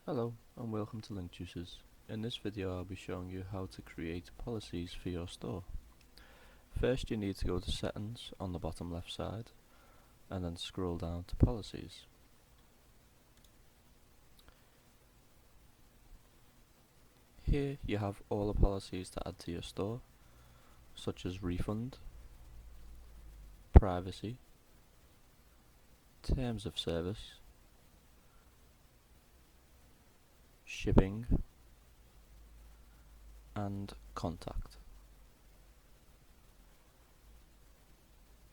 Hello and welcome to Link Juices. In this video I'll be showing you how to create policies for your store. First you need to go to Settings on the bottom left side and then scroll down to Policies. Here you have all the policies to add to your store, such as refund, privacy, terms of service, shipping, and contact.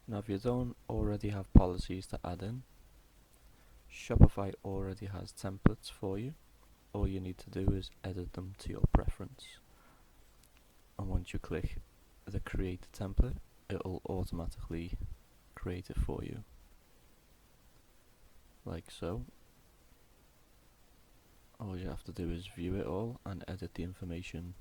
Now if you don't already have policies to add in, Shopify already has templates for you. All you need to do is edit them to your preference. And once you click the create template, it will automatically create it for you. Like so. All you have to do is view it all and edit the information.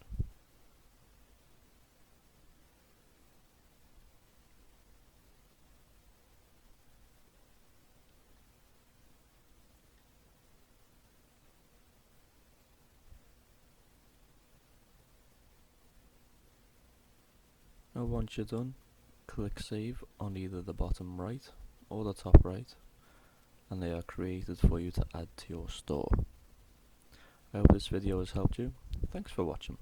Now once you're done, click save on either the bottom right or the top right, and they are created for you to add to your store. I hope this video has helped you. Thanks for watching.